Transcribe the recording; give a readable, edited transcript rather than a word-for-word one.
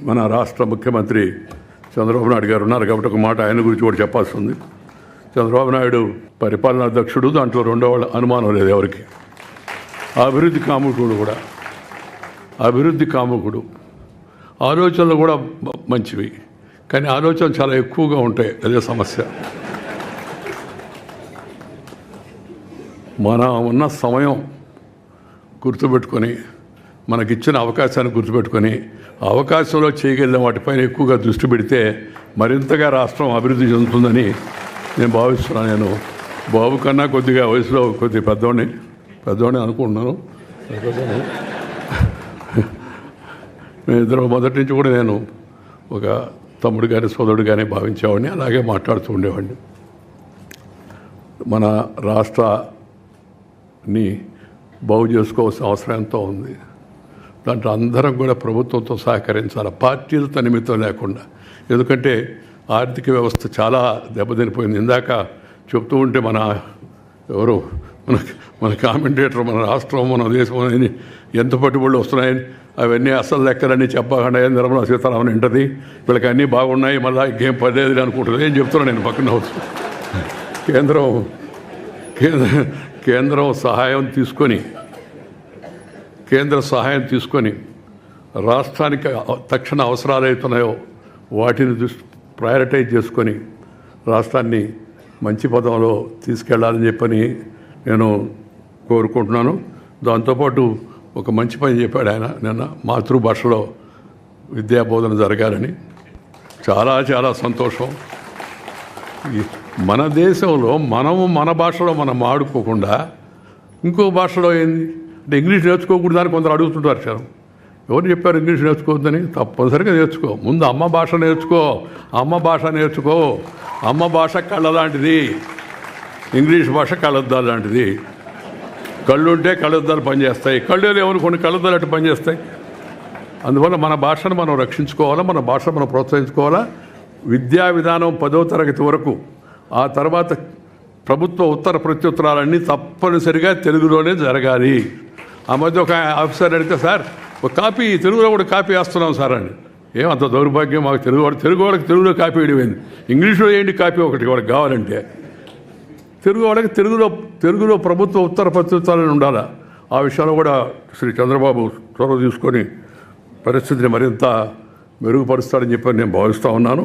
మన రాష్ట్ర ముఖ్యమంత్రి చంద్రబాబు నాయుడు గారు ఉన్నారు కాబట్టి ఒక మాట ఆయన గురించి కూడా చెప్పాల్సి ఉంది. చంద్రబాబు నాయుడు పరిపాలనా అధ్యక్షుడు, దాంట్లో రెండో వాళ్ళ అనుమానం లేదు ఎవరికి. అభివృద్ధి కాముకుడు, ఆలోచనలు కూడా మంచివి, కానీ ఆలోచనలు చాలా ఎక్కువగా ఉంటాయి. అదే సమస్య. మన ఉన్న సమయం గుర్తుపెట్టుకొని, మనకిచ్చిన అవకాశాన్ని గుర్తుపెట్టుకొని, అవకాశంలో చేయగలిగిన వాటిపైన ఎక్కువగా దృష్టి పెడితే మరింతగా రాష్ట్రం అభివృద్ధి చెందుతుందని నేను భావిస్తున్నాను. నేను బాబు కన్నా కొద్దిగా వయసులో కొద్దిగా పెద్దవాడిని అనుకుంటున్నాను. మేమిద్దరం మొదటి నుంచి కూడా నేను ఒక తమ్ముడు కానీ సోదరుడు కానీ భావించేవాడిని, అలాగే మాట్లాడుతూ ఉండేవాడిని. మన రాష్ట్రాన్ని బాగు చేసుకోవాల్సిన అవసరం ఎంతో ఉంది. దాంట్లో అందరం కూడా ప్రభుత్వంతో సహకరించాలి, పార్టీలతో నిమిత్తం లేకుండా. ఎందుకంటే ఆర్థిక వ్యవస్థ చాలా దెబ్బతినిపోయింది. ఇందాక చెప్తూ ఉంటే మన కామెంటేటర్ మన రాష్ట్రం మన దేశం అని ఎంత పట్టుబడులు వస్తున్నాయని అవన్నీ అసలు లెక్కలన్నీ చెప్పకుండా నిర్మలా సీతారామన్ వింటది, వీళ్ళకి అన్నీ బాగున్నాయి మళ్ళీ ఇంకేం పర్లేదు అనుకుంటుంది. ఏం చెప్తున్నాను నేను పక్కన కేంద్రం సహాయం తీసుకొని రాష్ట్రానికి తక్షణ అవసరాలు అవుతున్నాయో వాటిని ప్రయారిటైజ్ చేసుకొని రాష్ట్రాన్ని మంచి పదంలో తీసుకెళ్లాలని చెప్పని నేను కోరుకుంటున్నాను. దాంతోపాటు ఒక మంచి పని చెప్పాడు ఆయన నిన్న, మాతృభాషలో విద్యాబోధన జరగాలని. చాలా చాలా సంతోషం. మన దేశంలో మన భాషలో మనం ఆడుకోకుండా ఇంకో భాషలో ఏంది అంటే ఇంగ్లీష్ నేర్చుకోకూడదని కొందరు అడుగుతుంటారు. సార్ ఎవరు చెప్పారు ఇంగ్లీష్ నేర్చుకోవద్దని? తప్పనిసరిగా నేర్చుకో. ముందు అమ్మ భాష నేర్చుకో. అమ్మ భాష కళ్ళ లాంటిది, ఇంగ్లీష్ భాష కళ్ళద్దాలు లాంటిది. కళ్ళుంటే కళ్ళద్దాలు పనిచేస్తాయి, కళ్ళు లేవని కొన్ని కళ్ళద్దాలు అటు పనిచేస్తాయి. అందువల్ల మన భాషను మనం రక్షించుకోవాలా, మన భాషను మనం ప్రోత్సహించుకోవాలా. విద్యా విధానం 10వ తరగతి వరకు, ఆ తర్వాత ప్రభుత్వ ఉత్తర ప్రత్యుత్తరాలన్నీ తప్పనిసరిగా తెలుగులోనే జరగాలి. ఆ మధ్య ఒక ఆఫీసర్ అడిగితే, సార్ ఒక కాపీ తెలుగులో కూడా కాపీ వేస్తున్నాం సార్ అని. ఏమంత దౌర్భాగ్యం మాకు తెలుగు వాళ్ళకి తెలుగులో కాపీ వేయడం, ఇంగ్లీష్లో ఏంటి కాపీ ఒకటి వాళ్ళకి కావాలంటే. తెలుగు వాళ్ళకి తెలుగులో ప్రభుత్వ ఉత్తర ప్రత్యుత్తరాలు ఉండాలి. ఆ విషయంలో కూడా శ్రీ చంద్రబాబు చొరవ తీసుకొని పరిస్థితిని మరింత మెరుగుపరుస్తాడని చెప్పి నేను భావిస్తూ ఉన్నాను.